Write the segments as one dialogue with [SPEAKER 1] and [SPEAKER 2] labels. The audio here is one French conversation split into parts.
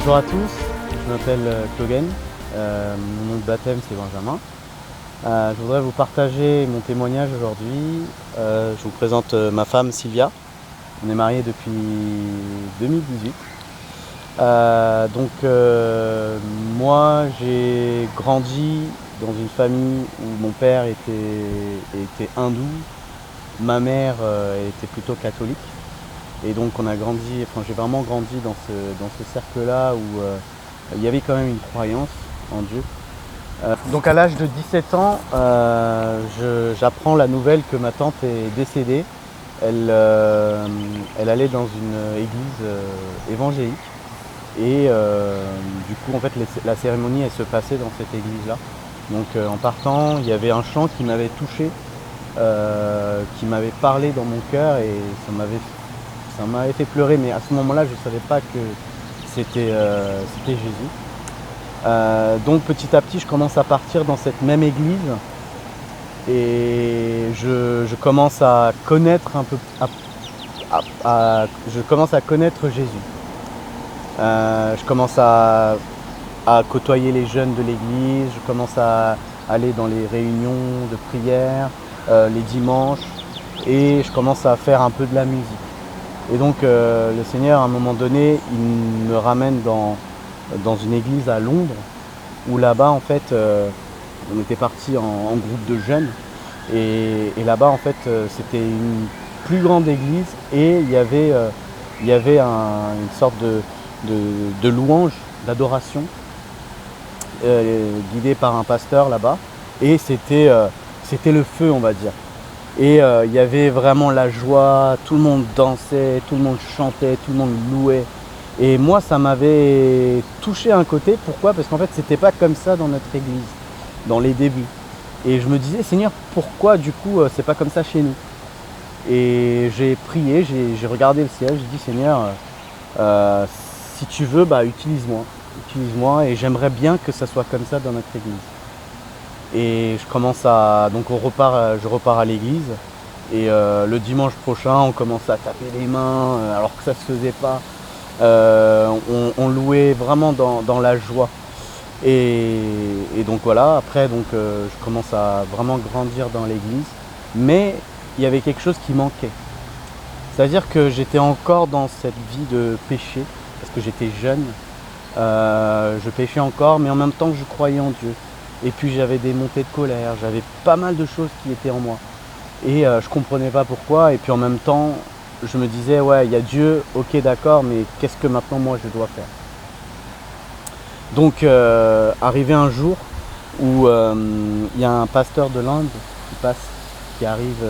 [SPEAKER 1] Bonjour à tous, je m'appelle Clogen, mon nom de baptême c'est Benjamin. Je voudrais vous partager mon témoignage aujourd'hui. Je vous présente ma femme Sylvia. On est mariés depuis 2018. Moi j'ai grandi dans une famille où mon père était hindou, ma mère était plutôt catholique. Et donc j'ai vraiment grandi dans ce cercle-là où il y avait quand même une croyance en Dieu. Donc à l'âge de 17 ans, j'apprends la nouvelle que ma tante est décédée. Elle allait dans une église évangélique et du coup en fait la cérémonie elle se passait dans cette église-là. Donc en partant, il y avait un chant qui m'avait touché, qui m'avait parlé dans mon cœur et ça m'avait fait pleurer, mais à ce moment-là, je ne savais pas que c'était Jésus. Donc petit à petit, je commence à partir dans cette même église et je commence à connaître un peu, je commence à connaître Jésus. Je commence à côtoyer les jeunes de l'église, je commence à aller dans les réunions de prière, les dimanches, et je commence à faire un peu de la musique. Et donc le Seigneur, à un moment donné, il me ramène dans une église à Londres, où là-bas, en fait, on était partis en groupe de jeunes. Et là-bas, en fait, c'était une plus grande église et il y avait une sorte de louange, d'adoration, guidée par un pasteur là-bas. Et c'était le feu, on va dire. Et il y avait vraiment la joie, tout le monde dansait, tout le monde chantait, tout le monde louait. Et moi, ça m'avait touché un côté. Pourquoi? Parce qu'en fait, c'était pas comme ça dans notre église, dans les débuts. Et je me disais, Seigneur, pourquoi du coup, c'est pas comme ça chez nous? Et j'ai prié, j'ai regardé le ciel, j'ai dit, Seigneur, si tu veux, bah, utilise-moi, et j'aimerais bien que ça soit comme ça dans notre église. Et je repars à l'église et le dimanche prochain on commence à taper les mains alors que ça se faisait pas. On louait vraiment dans la joie. Et donc voilà, après je commence à vraiment grandir dans l'église, mais il y avait quelque chose qui manquait. C'est-à-dire que j'étais encore dans cette vie de péché, parce que j'étais jeune, je péchais encore, mais en même temps je croyais en Dieu. Et puis j'avais des montées de colère, j'avais pas mal de choses qui étaient en moi. Et je comprenais pas pourquoi. Et puis en même temps, je me disais, ouais, il y a Dieu, ok d'accord, mais qu'est-ce que maintenant moi je dois faire? Donc arrivé un jour où il y a un pasteur de l'Inde qui arrive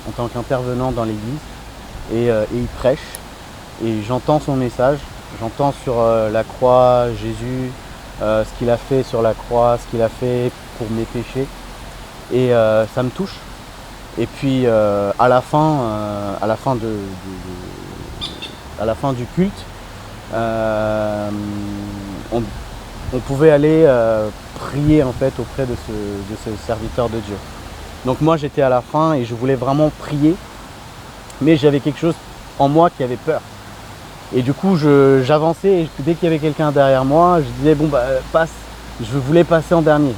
[SPEAKER 1] en tant qu'intervenant dans l'église et il prêche. Et j'entends son message, j'entends sur la croix Jésus, ce qu'il a fait sur la croix, ce qu'il a fait pour mes péchés, et ça me touche. Et puis à la fin du culte, on pouvait aller prier en fait auprès de ce serviteur de Dieu. Donc moi j'étais à la fin et je voulais vraiment prier, mais j'avais quelque chose en moi qui avait peur. Et du coup j'avançais et dès qu'il y avait quelqu'un derrière moi, je disais bon bah passe, je voulais passer en dernier.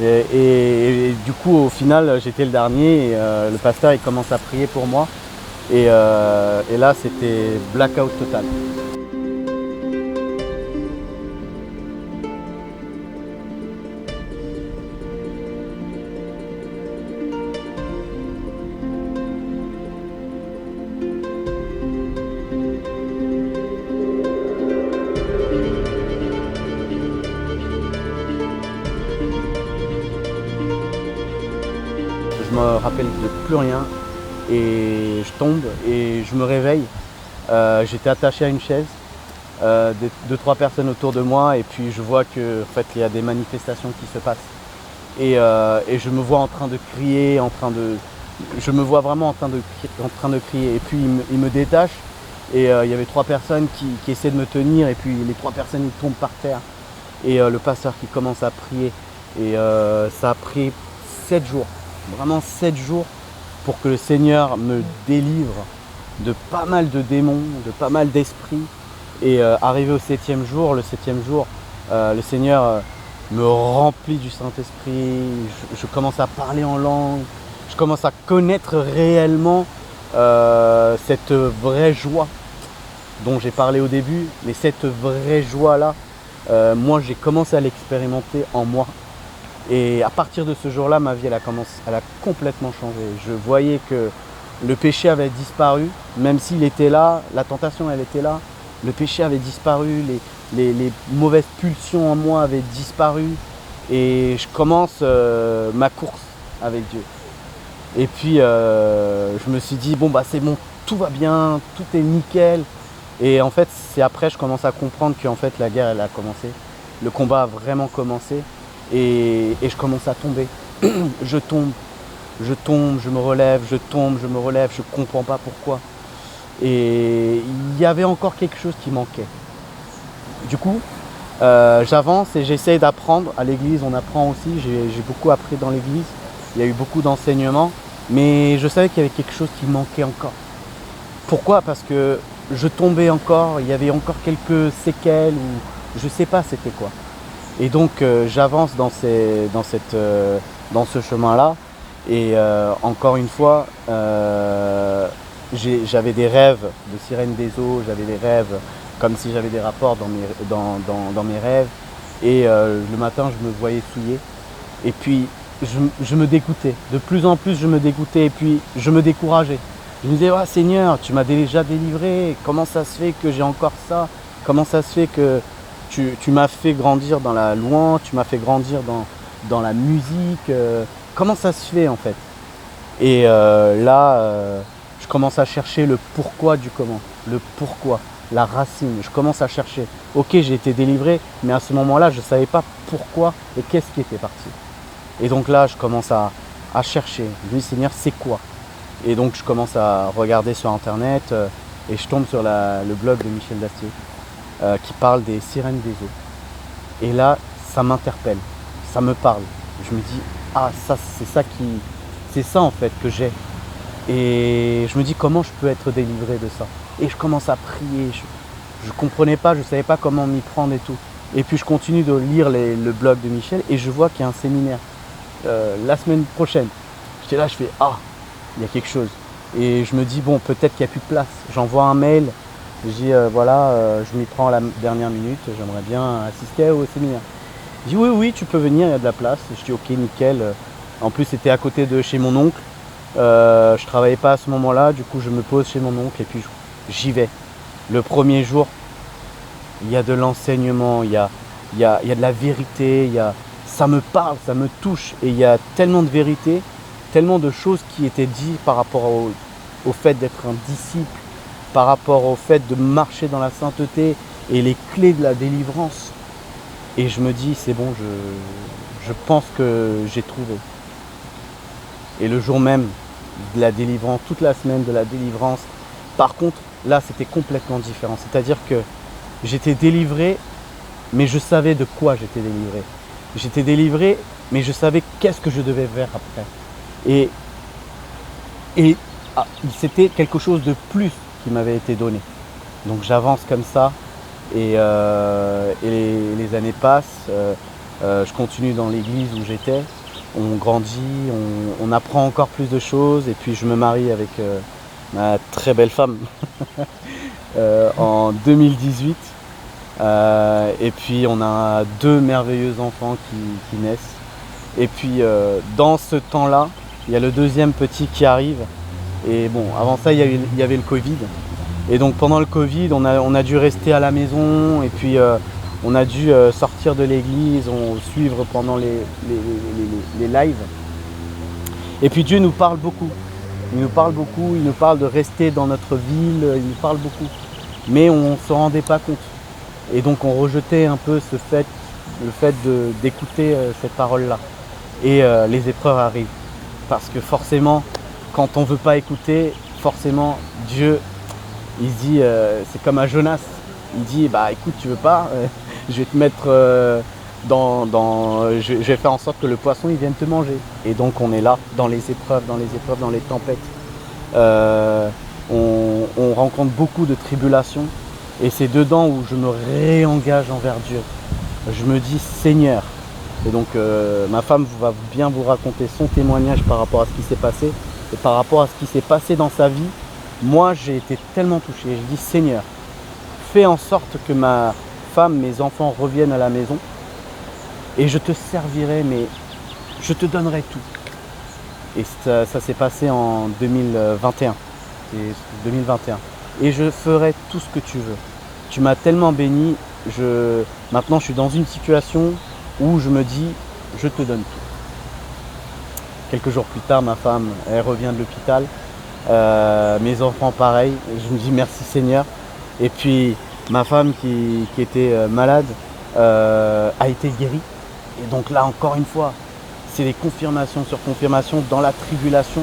[SPEAKER 1] Et du coup au final j'étais le dernier et le pasteur il commence à prier pour moi et là c'était blackout total. Je me rappelle de plus rien et je tombe et je me réveille. J'étais attaché à une chaise, deux, trois personnes autour de moi et puis je vois que en fait, il y a des manifestations qui se passent. Et je me vois en train de crier, je me vois vraiment en train de crier. Et puis il me détache et il y avait trois personnes qui essaient de me tenir et puis les trois personnes ils tombent par terre. Et le pasteur qui commence à prier et ça a pris 7 jours. Vraiment 7 jours pour que le Seigneur me délivre de pas mal de démons, de pas mal d'esprits. Et arrivé au 7e jour, le Seigneur me remplit du Saint-Esprit, je commence à parler en langue, je commence à connaître réellement cette vraie joie dont j'ai parlé au début, mais cette vraie joie-là, moi j'ai commencé à l'expérimenter en moi. Et à partir de ce jour-là, ma vie elle a complètement changé. Je voyais que le péché avait disparu, même s'il était là, la tentation elle était là, le péché avait disparu, les mauvaises pulsions en moi avaient disparu, et je commence ma course avec Dieu. Et puis je me suis dit, bon bah c'est bon, tout va bien, tout est nickel. Et en fait, c'est après je commence à comprendre qu'en fait la guerre elle a commencé, le combat a vraiment commencé, et je commence à tomber. je tombe, je me relève, je tombe, je me relève, je ne comprends pas pourquoi. Et il y avait encore quelque chose qui manquait. Du coup, j'avance et j'essaye d'apprendre. À l'église, on apprend aussi, j'ai beaucoup appris dans l'église, il y a eu beaucoup d'enseignements, mais je savais qu'il y avait quelque chose qui manquait encore. Pourquoi? Parce que je tombais encore, il y avait encore quelques séquelles, ou je ne sais pas c'était quoi. Et donc j'avance dans ce chemin-là, et encore une fois, j'avais des rêves de sirène des eaux, j'avais des rêves comme si j'avais des rapports dans mes rêves, et le matin je me voyais souillé, et puis je me dégoûtais, de plus en plus je me dégoûtais, et puis je me décourageais. Je me disais, oh, Seigneur, tu m'as déjà délivré, comment ça se fait que j'ai encore ça? Comment ça se fait que tu m'as fait grandir dans la louange, tu m'as fait grandir dans la musique, comment ça se fait en fait? Et là, je commence à chercher le pourquoi du comment, le pourquoi, la racine. Je commence à chercher. Ok, j'ai été délivré, mais à ce moment-là, je ne savais pas pourquoi et qu'est-ce qui était parti. Et donc là, je commence à chercher. Je dis, Seigneur, c'est quoi? Et donc je commence à regarder sur internet et je tombe sur le blog de Michel Dacier qui parle des sirènes des eaux. Et là, ça m'interpelle, ça me parle. Je me dis, ah ça c'est ça en fait que j'ai. Et je me dis, comment je peux être délivré de ça? Et je commence à prier, je ne comprenais pas, je ne savais pas comment m'y prendre et tout. Et puis je continue de lire le blog de Michel et je vois qu'il y a un séminaire la semaine prochaine. J'étais là, je fais, ah, il y a quelque chose. Et je me dis, bon, peut-être qu'il n'y a plus de place. J'envoie un mail, je dis, je m'y prends à la dernière minute, j'aimerais bien assister au séminaire. Il dit, oui, oui, tu peux venir, il y a de la place. Je dis, ok, nickel. En plus, c'était à côté de chez mon oncle. Je ne travaillais pas à ce moment-là, du coup, je me pose chez mon oncle et puis j'y vais. Le premier jour, il y a de l'enseignement, il y a de la vérité, ça me parle, ça me touche. Et il y a tellement de vérité, tellement de choses qui étaient dites par rapport au fait d'être un disciple, par rapport au fait de marcher dans la sainteté et les clés de la délivrance. Et je me dis, c'est bon, je pense que j'ai trouvé. Et le jour même de la délivrance, toute la semaine de la délivrance, par contre, là, c'était complètement différent. C'est-à-dire que j'étais délivré, mais je savais de quoi j'étais délivré. J'étais délivré, mais je savais qu'est-ce que je devais faire après. Et c'était quelque chose de plus qui m'avait été donné. Donc j'avance comme ça, et les années passent. Je continue dans l'église où j'étais. On grandit, on apprend encore plus de choses, et puis je me marie avec ma très belle femme en 2018. Et puis on a 2 merveilleux enfants qui naissent. Et puis dans ce temps-là, il y a le 2e petit qui arrive. Et bon, avant ça, il y avait le Covid. Et donc pendant le Covid, on a dû rester à la maison, et puis on a dû sortir de l'église, suivre pendant les lives. Et puis Dieu nous parle beaucoup. Il nous parle beaucoup, il nous parle de rester dans notre ville, il nous parle beaucoup. Mais on ne se rendait pas compte. Et donc on rejetait un peu le fait d'écouter cette parole-là. Et les épreuves arrivent. Parce que forcément, quand on ne veut pas écouter, forcément Dieu, il se dit, c'est comme à Jonas. Il dit, bah écoute, tu veux pas, je vais te mettre je vais faire en sorte que le poisson il vienne te manger. Et donc on est là, dans les épreuves, dans les tempêtes. On rencontre beaucoup de tribulations. Et c'est dedans où je me réengage envers Dieu. Je me dis Seigneur. Et donc ma femme va bien vous raconter son témoignage par rapport à ce qui s'est passé. Et par rapport à ce qui s'est passé dans sa vie, moi j'ai été tellement touché. Je dis Seigneur, fais en sorte que ma femme, mes enfants reviennent à la maison. Et je te servirai, mais je te donnerai tout. Et ça s'est passé en 2021. C'est 2021. Et je ferai tout ce que tu veux. Tu m'as tellement béni. Maintenant, je suis dans une situation où je me dis, je te donne tout. Quelques jours plus tard, ma femme, elle revient de l'hôpital. Mes enfants, pareil. Je me dis, merci Seigneur. Et puis, ma femme qui était malade a été guérie. Et donc là, encore une fois, c'est des confirmations sur confirmations dans la tribulation.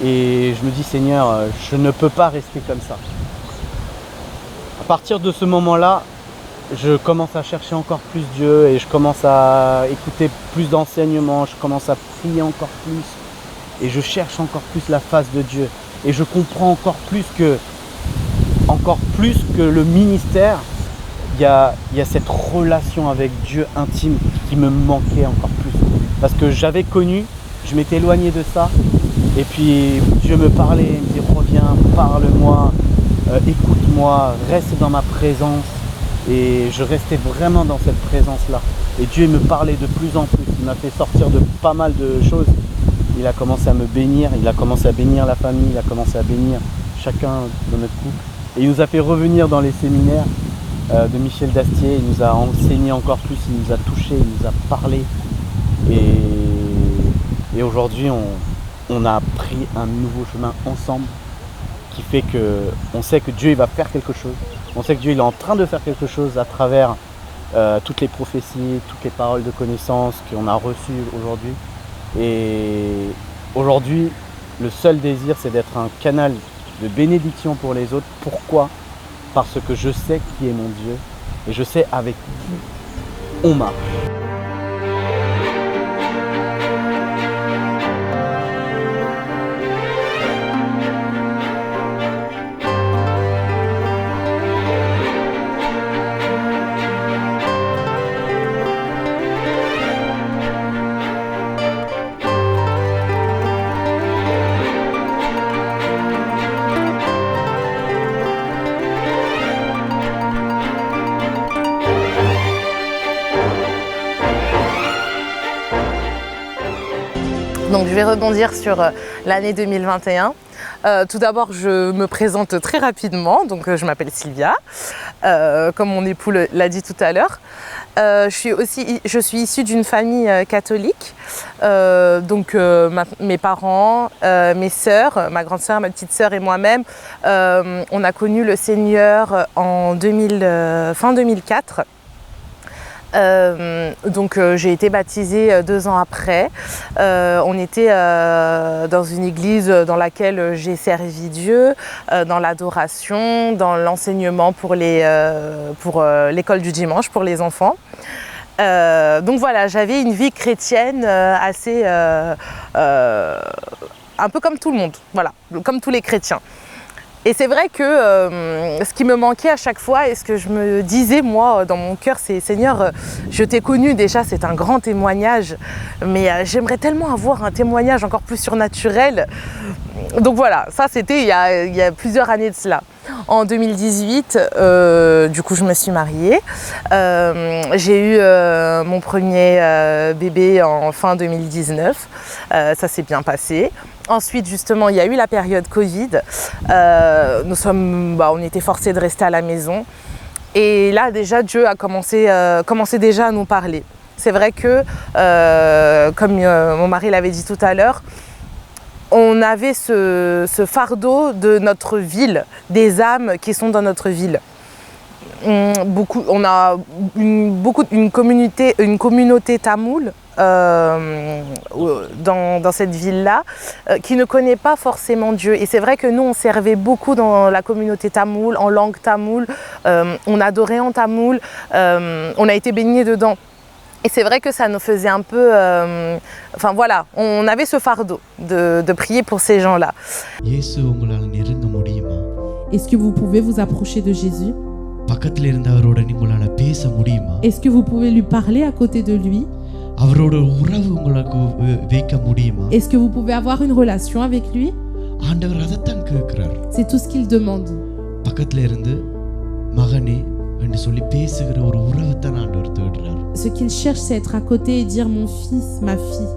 [SPEAKER 1] Et je me dis, Seigneur, je ne peux pas rester comme ça. À partir de ce moment-là, je commence à chercher encore plus Dieu et je commence à écouter plus d'enseignements, je commence à prier encore plus et je cherche encore plus la face de Dieu. Et je comprends encore plus que le ministère, il y a cette relation avec Dieu intime qui me manquait encore plus. Parce que j'avais connu, je m'étais éloigné de ça et puis Dieu me parlait, il me dit reviens, parle-moi, écoute-moi, reste dans ma présence. Et je restais vraiment dans cette présence-là. Et Dieu me parlait de plus en plus. Il m'a fait sortir de pas mal de choses. Il a commencé à me bénir, il a commencé à bénir la famille, il a commencé à bénir chacun de notre couple. Et il nous a fait revenir dans les séminaires de Michel Dastier. Il nous a enseigné encore plus, il nous a touchés, il nous a parlé. Et aujourd'hui, on a pris un nouveau chemin ensemble qui fait qu'on sait que Dieu il va faire quelque chose. On sait que Dieu il est en train de faire quelque chose à travers toutes les prophéties, toutes les paroles de connaissance qu'on a reçues aujourd'hui. Et aujourd'hui, le seul désir, c'est d'être un canal de bénédiction pour les autres. Pourquoi? Parce que je sais qui est mon Dieu et je sais avec qui on marche.
[SPEAKER 2] Donc je vais rebondir sur l'année 2021. Tout d'abord, je me présente très rapidement. Donc je m'appelle Sylvia, comme mon époux l'a dit tout à l'heure. Je suis issue d'une famille catholique. Mes parents, mes sœurs, ma grande sœur, ma petite sœur et moi-même, on a connu le Seigneur en fin 2004. J'ai été baptisée 2 ans après. On était dans une église dans laquelle j'ai servi Dieu, dans l'adoration, dans l'enseignement pour l'école du dimanche pour les enfants. Donc voilà, j'avais une vie chrétienne assez un peu comme tout le monde, voilà, comme tous les chrétiens. Et c'est vrai que ce qui me manquait à chaque fois et ce que je me disais moi dans mon cœur, c'est Seigneur, je t'ai connu déjà, c'est un grand témoignage, mais j'aimerais tellement avoir un témoignage encore plus surnaturel. Donc voilà, ça c'était il y a plusieurs années de cela. En 2018, du coup je me suis mariée. J'ai eu mon premier bébé en fin 2019. Ça s'est bien passé. Ensuite, justement, il y a eu la période Covid. On était forcés de rester à la maison. Et là, déjà, Dieu a commencé déjà à nous parler. C'est vrai que, comme mon mari l'avait dit tout à l'heure, on avait ce fardeau de notre ville, des âmes qui sont dans notre ville. On a une communauté tamoule dans cette ville-là qui ne connaît pas forcément Dieu. Et c'est vrai que nous, on servait beaucoup dans la communauté tamoule, en langue tamoule, on adorait en tamoule, on a été baignés dedans. Et c'est vrai que ça nous faisait un peu... Enfin voilà, on avait ce fardeau de prier pour ces gens-là.
[SPEAKER 3] Est-ce que vous pouvez vous approcher de Jésus? பக்கத்துல இருந்து அவரோட உங்களால பேச முடியுமா?
[SPEAKER 4] Est-ce que vous pouvez lui parler à côté de lui?
[SPEAKER 3] அவரோட உறவு உங்களுக்கு வைக்க முடியுமா?
[SPEAKER 4] Est-ce que vous pouvez avoir une relation avec lui?
[SPEAKER 3] ஆண்டவர் அதைத்தான் கேட்கிறார்.
[SPEAKER 4] C'est tout ce qu'il demande.
[SPEAKER 3] பக்கத்துல இருந்து மகனே என்று சொல்லி பேசுகிற ஒரு உறவை தான் ஆண்டவர் தேடுறார்.
[SPEAKER 4] Ce qu'il cherche, c'est être à côté et dire mon fils, ma fille.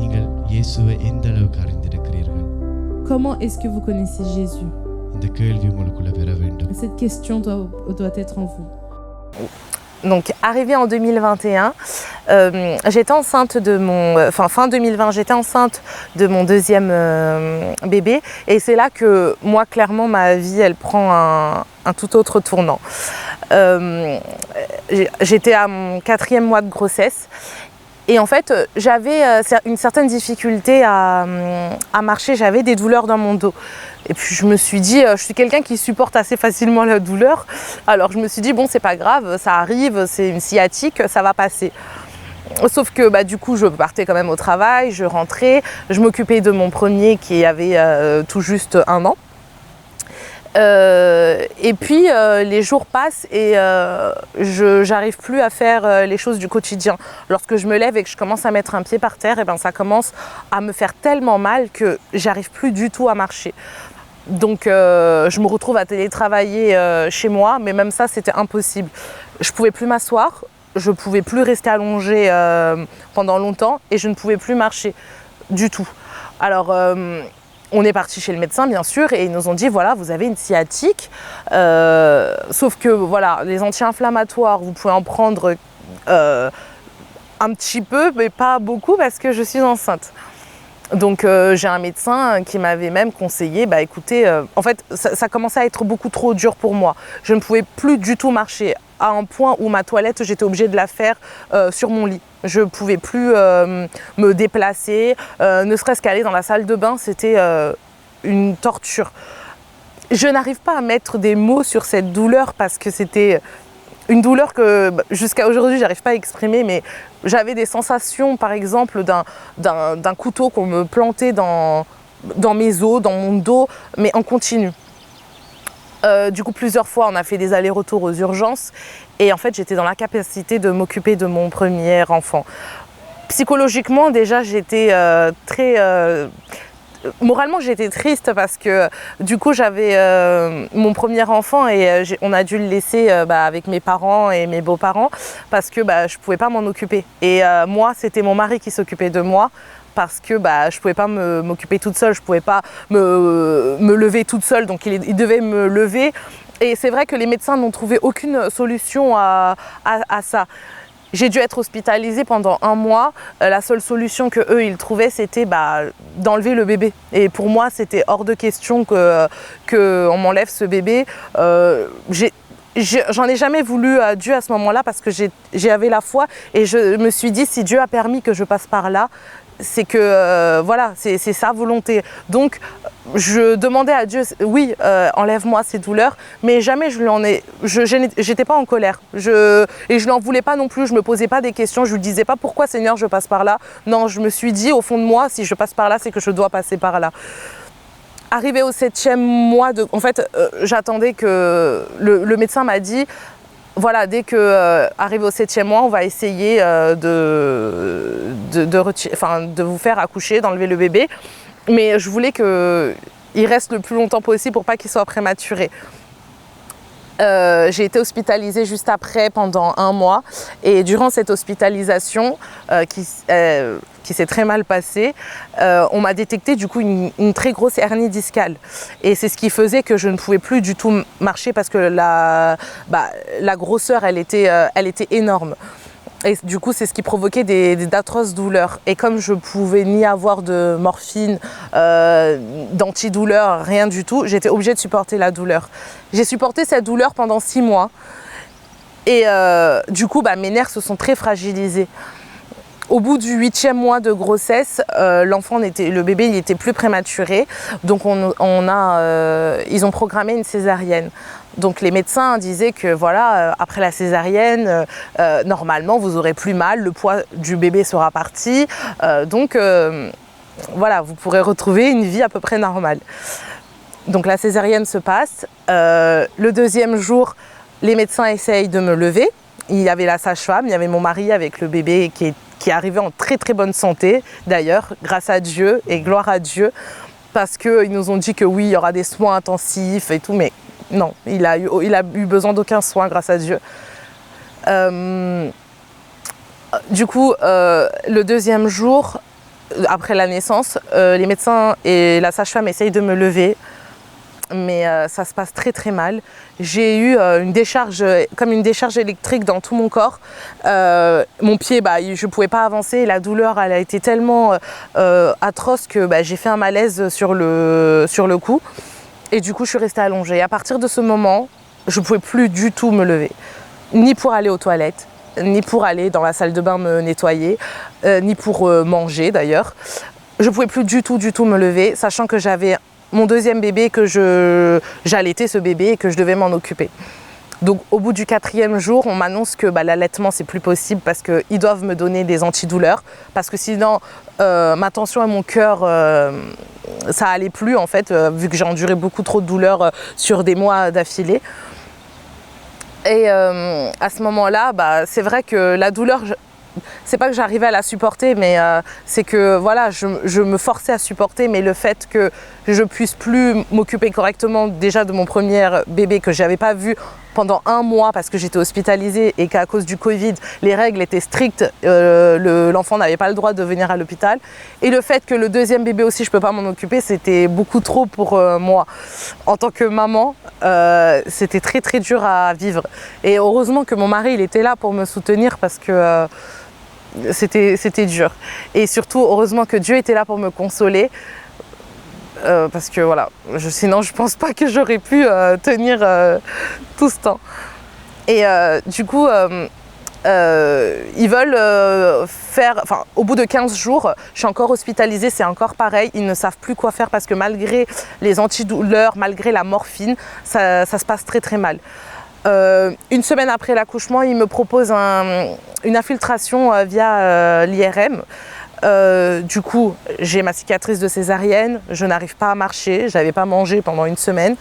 [SPEAKER 3] நீங்கள் இயேசுவை எந்த அளவுக்கு அறிந்திருக்கிறீர்கள்?
[SPEAKER 4] Comment est-ce que vous connaissez Jésus?
[SPEAKER 3] இந்த கேள்வி உங்களுக்குள்ள வர வேண்டும்.
[SPEAKER 4] Cette question doit être en vous.
[SPEAKER 2] Donc, arrivée en 2021, j'étais enceinte de mon... Enfin, fin 2020, j'étais enceinte de mon deuxième bébé. Et c'est là que, moi, clairement, ma vie, elle prend un tout autre tournant. J'étais à mon 4e mois de grossesse. Et en fait, j'avais une certaine difficulté à marcher. J'avais des douleurs dans mon dos. Et puis je me suis dit, je suis quelqu'un qui supporte assez facilement la douleur. Alors je me suis dit, bon, c'est pas grave, ça arrive, c'est une sciatique, ça va passer. Sauf que du coup, je partais quand même au travail, je rentrais, je m'occupais de mon premier qui avait tout juste 1 an. Et puis les jours passent et je n'arrive plus à faire les choses du quotidien. Lorsque je me lève et que je commence à mettre un pied par terre, et ça commence à me faire tellement mal que j'arrive plus du tout à marcher. Donc je me retrouve à télétravailler chez moi, mais même ça c'était impossible. Je ne pouvais plus m'asseoir, je ne pouvais plus rester allongée pendant longtemps et je ne pouvais plus marcher du tout. Alors on est parti chez le médecin bien sûr et ils nous ont dit voilà, vous avez une sciatique, sauf que voilà, les anti-inflammatoires vous pouvez en prendre un petit peu mais pas beaucoup parce que je suis enceinte. Donc j'ai un médecin qui m'avait même conseillé, écoutez, en fait ça commençait à être beaucoup trop dur pour moi. Je ne pouvais plus du tout marcher à un point où ma toilette, j'étais obligée de la faire sur mon lit. Je ne pouvais plus me déplacer, ne serait-ce qu'aller dans la salle de bain, c'était une torture. Je n'arrive pas à mettre des mots sur cette douleur parce que c'était une douleur que jusqu'à aujourd'hui j'arrive pas à exprimer, mais j'avais des sensations par exemple d'un couteau qu'on me plantait dans mes os, dans mon dos, mais en continu. Du coup plusieurs fois on a fait des allers-retours aux urgences et en fait j'étais dans l'incapacité de m'occuper de mon premier enfant. Psychologiquement déjà j'étais très... Moralement j'étais triste parce que du coup j'avais mon premier enfant et on a dû le laisser avec mes parents et mes beaux-parents parce que je ne pouvais pas m'en occuper. Et moi c'était mon mari qui s'occupait de moi parce que je ne pouvais pas m'occuper toute seule, je ne pouvais pas me lever toute seule, donc il devait me lever. Et c'est vrai que les médecins n'ont trouvé aucune solution à ça. J'ai dû être hospitalisée pendant 1 mois. La seule solution qu'eux ils trouvaient, c'était d'enlever le bébé. Et pour moi, c'était hors de question qu'on m'enlève ce bébé. J'en ai jamais voulu à Dieu à ce moment-là parce que j'avais la foi et je me suis dit si Dieu a permis que je passe par là, c'est que voilà, c'est sa volonté. Donc je demandais à Dieu, oui, enlève-moi ces douleurs, mais jamais j'étais pas en colère. Et je n'en voulais pas non plus, je me posais pas des questions, je lui disais pas pourquoi Seigneur je passe par là. Non, je me suis dit au fond de moi, si je passe par là, c'est que je dois passer par là. Arrivé au 7e mois, en fait, j'attendais que le médecin m'a dit voilà, dès que arrivé au 7e mois, on va essayer de vous faire accoucher, d'enlever le bébé. Mais je voulais qu'il reste le plus longtemps possible pour pas qu'il soit prématuré. J'ai été hospitalisée juste après pendant 1 mois et durant cette hospitalisation qui s'est très mal passée, on m'a détecté du coup une très grosse hernie discale et c'est ce qui faisait que je ne pouvais plus du tout marcher parce que la grosseur elle était énorme. Et du coup, c'est ce qui provoquait d'atroces douleurs. Et comme je pouvais ni avoir de morphine, d'antidouleur, rien du tout, j'étais obligée de supporter la douleur. J'ai supporté cette douleur pendant 6 mois. Et du coup, mes nerfs se sont très fragilisés. Au bout du 8e mois de grossesse, le bébé n'était plus prématuré. Donc ils ont programmé une césarienne. Donc les médecins disaient que voilà, après la césarienne, normalement vous aurez plus mal, le poids du bébé sera parti. Donc voilà, vous pourrez retrouver une vie à peu près normale. Donc la césarienne se passe. Le 2e jour, les médecins essayent de me lever. Il y avait la sage-femme, il y avait mon mari avec le bébé qui arrivait en très très bonne santé d'ailleurs, grâce à Dieu et gloire à Dieu, parce qu'ils nous ont dit que oui, il y aura des soins intensifs et tout, mais non, il a eu besoin d'aucun soin grâce à Dieu. Du coup, le deuxième jour, après la naissance, les médecins et la sage-femme essayent de me lever, mais ça se passe très très mal. J'ai eu une décharge électrique dans tout mon corps. Mon pied, je ne pouvais pas avancer et la douleur elle a été tellement atroce que j'ai fait un malaise sur le cou. Et du coup, je suis restée allongée. Et à partir de ce moment, je ne pouvais plus du tout me lever, ni pour aller aux toilettes, ni pour aller dans la salle de bain me nettoyer, ni pour manger d'ailleurs. Je ne pouvais plus du tout me lever, sachant que j'avais mon deuxième bébé, que j'allaitais ce bébé et que je devais m'en occuper. Donc au bout du 4e jour, on m'annonce que l'allaitement c'est plus possible parce qu'ils doivent me donner des antidouleurs, parce que sinon ma tension et mon cœur ça allait plus en fait, vu que j'ai enduré beaucoup trop de douleurs sur des mois d'affilée. Et à ce moment-là, c'est vrai que la douleur, c'est pas que j'arrivais à la supporter, mais c'est que voilà, je me forçais à supporter, mais le fait que je puisse plus m'occuper correctement déjà de mon premier bébé que j'avais pas vu pendant 1 mois parce que j'étais hospitalisée et qu'à cause du Covid, les règles étaient strictes, l'enfant n'avait pas le droit de venir à l'hôpital. Et le fait que le deuxième bébé aussi, je peux pas m'en occuper, c'était beaucoup trop pour moi. En tant que maman, c'était très très dur à vivre. Et heureusement que mon mari, il était là pour me soutenir parce que c'était dur. Et surtout, heureusement que Dieu était là pour me consoler. Parce que voilà, sinon je pense pas que j'aurais pu tenir tout ce temps. Et du coup, ils veulent au bout de 15 jours, je suis encore hospitalisée, c'est encore pareil, ils ne savent plus quoi faire parce que malgré les antidouleurs, malgré la morphine, ça se passe très très mal. 1 semaine après l'accouchement, ils me proposent une infiltration via l'IRM. Du coup, j'ai ma cicatrice de césarienne, je n'arrive pas à marcher, je n'avais pas mangé pendant 1 semaine.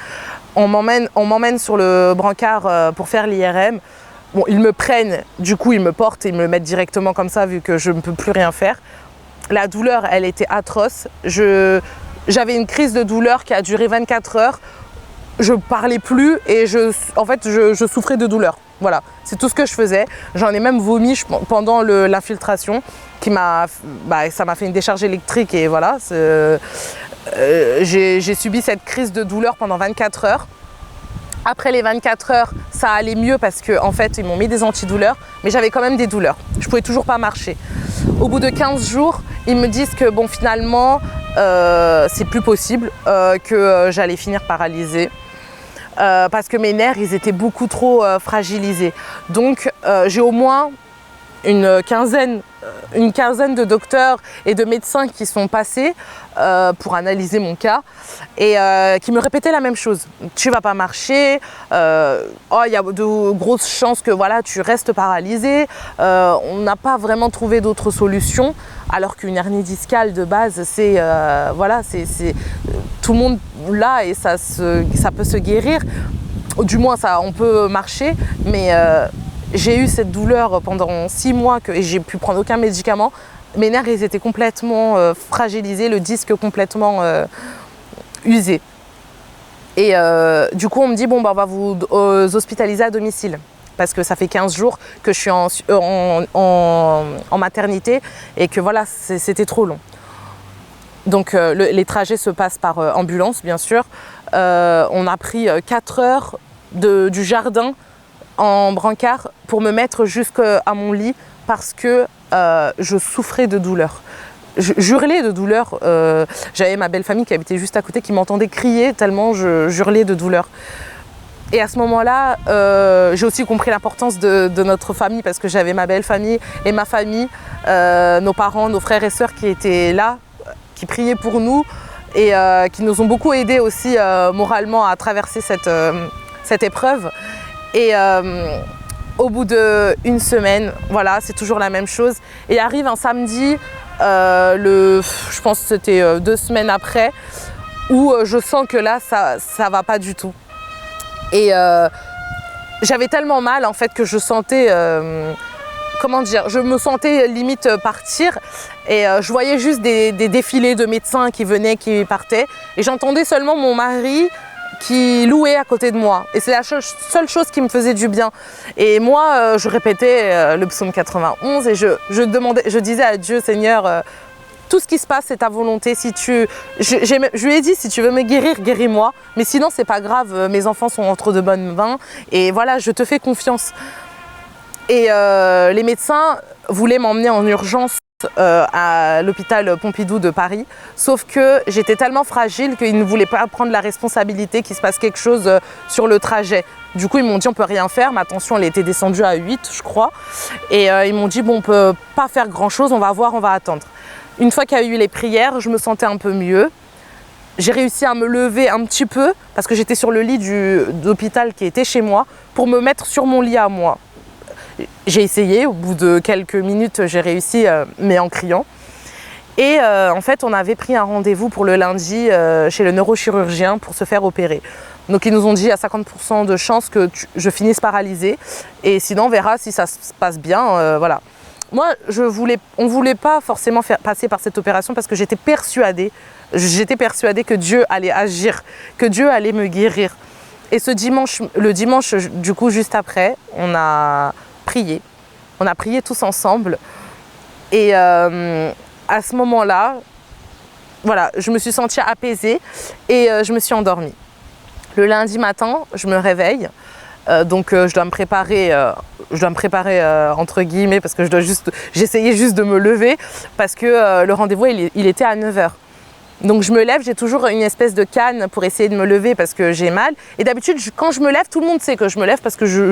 [SPEAKER 2] On m'emmène sur le brancard pour faire l'IRM. Bon, ils me prennent, du coup ils me portent et ils me le mettent directement comme ça vu que je ne peux plus rien faire. La douleur, elle était atroce. J'avais une crise de douleur qui a duré 24 heures. Je parlais plus et en fait, je souffrais de douleur. Voilà, c'est tout ce que je faisais. J'en ai même vomi pendant l'infiltration. Ça m'a fait une décharge électrique et voilà, j'ai subi cette crise de douleur pendant 24 heures. Après les 24 heures, ça allait mieux parce qu'en fait, ils m'ont mis des antidouleurs, mais j'avais quand même des douleurs. Je pouvais toujours pas marcher. Au bout de 15 jours, ils me disent que bon, finalement, c'est plus possible, que j'allais finir paralysée. Parce que mes nerfs, ils étaient beaucoup trop fragilisés. Donc, j'ai au moins une quinzaine de docteurs et de médecins qui sont passés pour analyser mon cas et qui me répétaient la même chose. Tu vas pas marcher, il y a de grosses chances que voilà, tu restes paralysé. On n'a pas vraiment trouvé d'autres solutions, alors qu'une hernie discale de base, c'est tout le monde l'a et ça peut se guérir. Du moins, on peut marcher, mais j'ai eu cette douleur pendant 6 mois et j'ai pu prendre aucun médicament. Mes nerfs, ils étaient complètement fragilisés, le disque complètement usé. Et du coup, on me dit, bon, on va vous hospitaliser à domicile. Parce que ça fait 15 jours que je suis en maternité et que voilà, c'était trop long. Donc les trajets se passent par ambulance, bien sûr. On a pris 4 heures du jardin en brancard pour me mettre jusqu'à mon lit parce que je souffrais de douleur. J'hurlais de douleur. J'avais ma belle famille qui habitait juste à côté qui m'entendait crier tellement je hurlais de douleur. Et à ce moment-là, j'ai aussi compris l'importance de notre famille parce que j'avais ma belle famille et ma famille, nos parents, nos frères et sœurs qui étaient là, qui priaient pour nous et qui nous ont beaucoup aidés aussi moralement à traverser cette épreuve. Et au bout d'1 semaine, voilà, c'est toujours la même chose. Et arrive un samedi, je pense que c'était 2 semaines après, où je sens que là, ça va pas du tout. Et j'avais tellement mal en fait que je sentais, comment dire, je me sentais limite partir et je voyais juste des défilés de médecins qui venaient, qui partaient et j'entendais seulement mon mari qui louait à côté de moi et c'est la seule chose qui me faisait du bien. Et moi, je répétais le psaume 91 et je disais à Dieu, Seigneur, tout ce qui se passe, c'est ta volonté. Si je lui ai dit, si tu veux me guérir, guéris-moi. Mais sinon, c'est pas grave, mes enfants sont entre de bonnes mains. Et voilà, je te fais confiance. Et les médecins voulaient m'emmener en urgence à l'hôpital Pompidou de Paris. Sauf que j'étais tellement fragile qu'ils ne voulaient pas prendre la responsabilité qu'il se passe quelque chose sur le trajet. Du coup, ils m'ont dit, on peut rien faire. Ma tension, elle était descendue à 8, je crois. Et ils m'ont dit, bon, on peut pas faire grand-chose, on va voir, on va attendre. Une fois qu'il y a eu les prières, je me sentais un peu mieux. J'ai réussi à me lever un petit peu parce que j'étais sur le lit d'hôpital qui était chez moi pour me mettre sur mon lit à moi. J'ai essayé, au bout de quelques minutes, j'ai réussi, mais en criant. Et en fait, on avait pris un rendez-vous pour le lundi chez le neurochirurgien pour se faire opérer. Donc ils nous ont dit à 50% de chance que je finisse paralysée et sinon on verra si ça se passe bien, voilà. Moi, on ne voulait pas forcément passer par cette opération parce que j'étais persuadée que Dieu allait agir, que Dieu allait me guérir. Et le dimanche, du coup, juste après, on a prié. On a prié tous ensemble. Et à ce moment-là, voilà, je me suis sentie apaisée et je me suis endormie. Le lundi matin, je me réveille. Donc je dois me préparer entre guillemets parce que j'essayais juste de me lever parce que le rendez-vous il était à 9h. Donc je me lève, j'ai toujours une espèce de canne pour essayer de me lever parce que j'ai mal. Et d'habitude quand je me lève, tout le monde sait que je me lève parce que je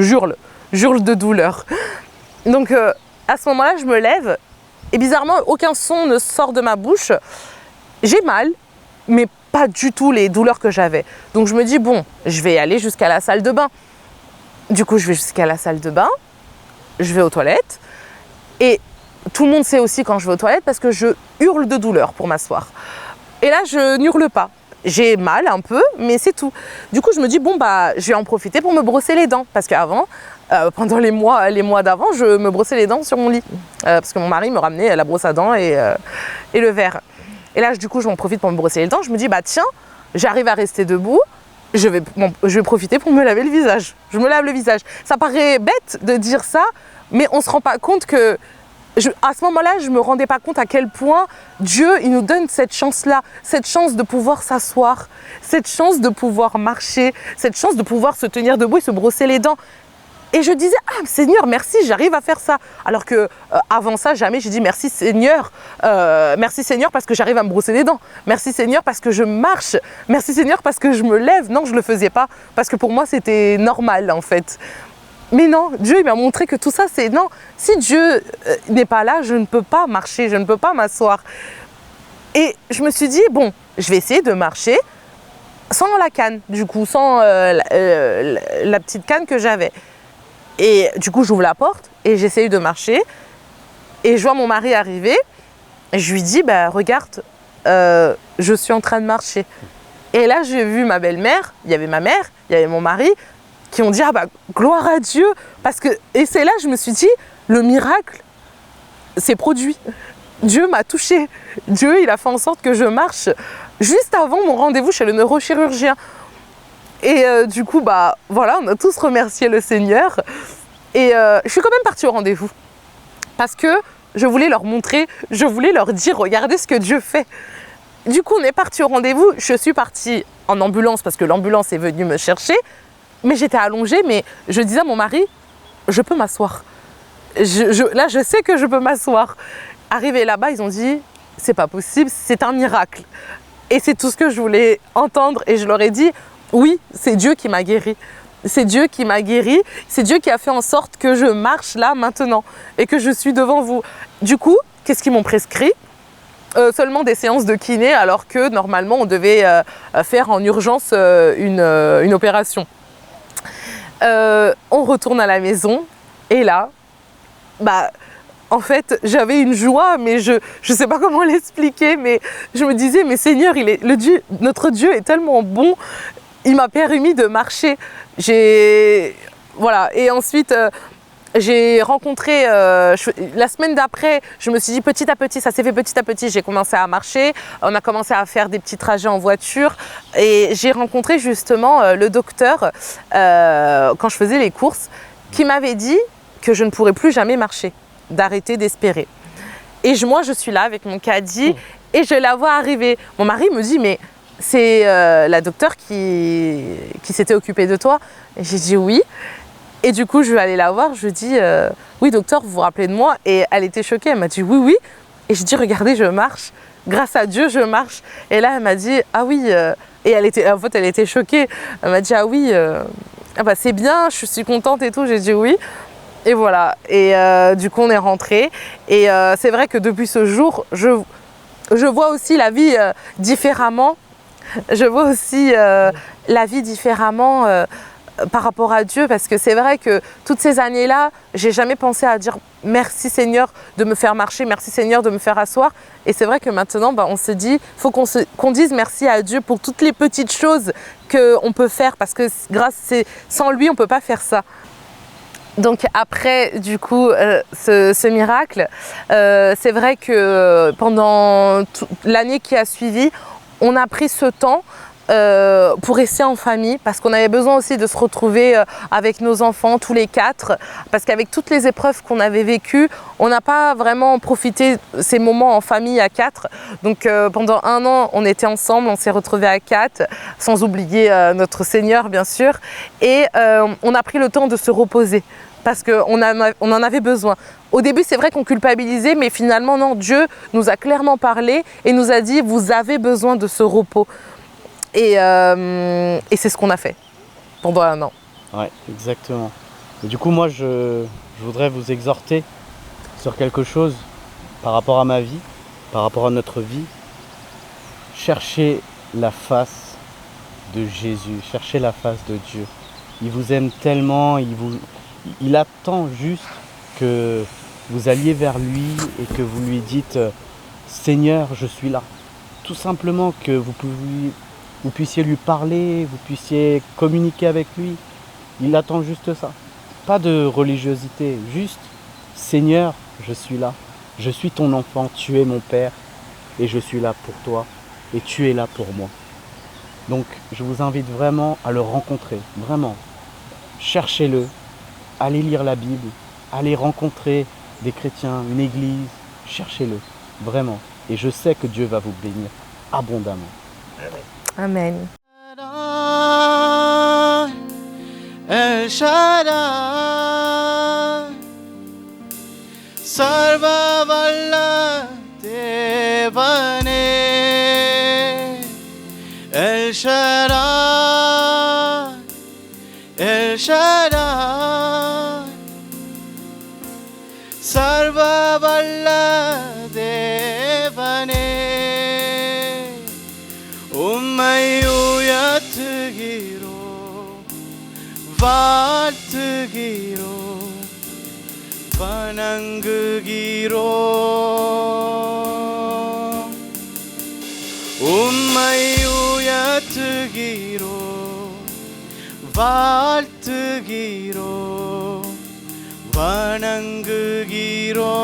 [SPEAKER 2] hurle de douleur. Donc à ce moment-là, je me lève et bizarrement aucun son ne sort de ma bouche. J'ai mal, mais pas du tout les douleurs que j'avais. Donc je me dis bon, je vais aller jusqu'à la salle de bain. Du coup, je vais jusqu'à la salle de bain, je vais aux toilettes et tout le monde sait aussi quand je vais aux toilettes parce que je hurle de douleur pour m'asseoir. Et là, je n'hurle pas. J'ai mal un peu, mais c'est tout. Du coup, je me dis, bon, bah, je vais en profiter pour me brosser les dents. Parce qu'avant, pendant les mois d'avant, je me brossais les dents sur mon lit. Parce que mon mari me ramenait la brosse à dents et le verre. Et là, du coup, je m'en profite pour me brosser les dents. Je me dis, bah tiens, j'arrive à rester debout. Je vais profiter pour me laver le visage. Je me lave le visage. Ça paraît bête de dire ça, mais on ne se rend pas compte que... à ce moment-là, je ne me rendais pas compte à quel point Dieu, il nous donne cette chance-là, cette chance de pouvoir s'asseoir, cette chance de pouvoir marcher, cette chance de pouvoir se tenir debout et se brosser les dents. Et je disais, ah Seigneur, merci, j'arrive à faire ça. Alors que avant ça, jamais j'ai dit merci Seigneur parce que j'arrive à me brosser les dents. Merci Seigneur parce que je marche. Merci Seigneur parce que je me lève. Non, je ne le faisais pas parce que pour moi, c'était normal en fait. Mais non, Dieu il m'a montré que tout ça, c'est non. Si Dieu n'est pas là, je ne peux pas marcher, je ne peux pas m'asseoir. Et je me suis dit, bon, je vais essayer de marcher sans la canne, du coup, sans la petite canne que j'avais. Et du coup, j'ouvre la porte et j'essaye de marcher. Et je vois mon mari arriver. Et je lui dis, bah, regarde, je suis en train de marcher. Et là, j'ai vu ma belle-mère, il y avait ma mère, il y avait mon mari, qui ont dit, ah bah, gloire à Dieu. Et c'est là que je me suis dit, le miracle s'est produit. Dieu m'a touchée. Dieu, il a fait en sorte que je marche juste avant mon rendez-vous chez le neurochirurgien. Et du coup, bah voilà, on a tous remercié le Seigneur. Et je suis quand même partie au rendez-vous. Parce que je voulais leur montrer, je voulais leur dire, regardez ce que Dieu fait. Du coup, on est parti au rendez-vous. Je suis partie en ambulance parce que l'ambulance est venue me chercher. Mais j'étais allongée, mais je disais à mon mari, je peux m'asseoir. Là, je sais que je peux m'asseoir. Arrivé là-bas, ils ont dit, c'est pas possible, c'est un miracle. Et c'est tout ce que je voulais entendre. Et je leur ai dit, oui, c'est Dieu qui m'a guérie. C'est Dieu qui m'a guérie. C'est Dieu qui a fait en sorte que je marche là maintenant et que je suis devant vous. Du coup, qu'est-ce qu'ils m'ont prescrit ? Seulement des séances de kiné alors que normalement on devait faire en urgence une opération. On retourne à la maison et là, bah, en fait, j'avais une joie, mais je sais pas comment l'expliquer, mais je me disais, mais Seigneur, notre Dieu est tellement bon, il m'a permis de marcher. voilà. Et ensuite, j'ai rencontré, la semaine d'après, je me suis dit petit à petit, ça s'est fait petit à petit, j'ai commencé à marcher, on a commencé à faire des petits trajets en voiture et j'ai rencontré justement le docteur quand je faisais les courses qui m'avait dit que je ne pourrais plus jamais marcher, d'arrêter d'espérer. Et moi, je suis là avec mon caddie et je la vois arriver. Mon mari me dit, mais c'est la docteure qui s'était occupée de toi. Et j'ai dit oui. Et du coup, je vais aller la voir. Je lui dis, oui, docteur, vous vous rappelez de moi? Et elle était choquée. Elle m'a dit oui, oui. Et je dis, regardez, je marche. Grâce à Dieu, je marche. Et là, elle m'a dit, ah oui. Et elle était choquée. Elle m'a dit, ah oui, ah bah, c'est bien, je suis contente et tout. J'ai dit oui. Et voilà. Et du coup, on est rentré. Et c'est vrai que depuis ce jour, je vois aussi la vie différemment. Je vois aussi la vie différemment par rapport à Dieu, parce que c'est vrai que toutes ces années-là, j'ai jamais pensé à dire merci Seigneur de me faire marcher, merci Seigneur de me faire asseoir. Et c'est vrai que maintenant, on se dit, il faut qu'on dise merci à Dieu pour toutes les petites choses qu'on peut faire, parce que sans lui, on ne peut pas faire ça. Donc après, du coup, ce miracle, c'est vrai que pendant l'année qui a suivi, on a pris ce temps pour rester en famille, parce qu'on avait besoin aussi de se retrouver avec nos enfants tous les 4, parce qu'avec toutes les épreuves qu'on avait vécues, on n'a pas vraiment profité de ces moments en famille à 4. Donc pendant 1 an, on était ensemble, on s'est retrouvés à 4, sans oublier notre Seigneur bien sûr, et on a pris le temps de se reposer, parce qu'on en avait besoin. Au début, c'est vrai qu'on culpabilisait, mais finalement, non, Dieu nous a clairement parlé et nous a dit, vous avez besoin de ce repos. Et c'est ce qu'on a fait pendant 1 an.
[SPEAKER 1] Ouais, exactement. Et du coup, moi, je voudrais vous exhorter sur quelque chose par rapport à ma vie, par rapport à notre vie. Cherchez la face de Jésus, cherchez la face de Dieu. Il vous aime tellement, il attend juste que vous alliez vers lui et que vous lui dites « Seigneur, je suis là ». Tout simplement que vous puissiez lui parler, vous puissiez communiquer avec lui. Il attend juste ça. Pas de religiosité, juste « Seigneur, je suis là. Je suis ton enfant, tu es mon Père et je suis là pour toi et tu es là pour moi ». Donc je vous invite vraiment à le rencontrer, vraiment. Cherchez-le, allez lire la Bible, allez rencontrer des chrétiens, une église, cherchez-le, vraiment. Et je sais que Dieu va vous bénir abondamment.
[SPEAKER 2] Amen.
[SPEAKER 5] El Shaddai, Sarvavalla Devane, El Shaddai, El Shaddai, Sarvavalla Devane, Ummayuyatugiro, வாழ்த்துகிறோ வணங்குகிறோ உம்மை உயர்த்துகிறோ வாழ்த்துகிறோ வணங்குகிறோ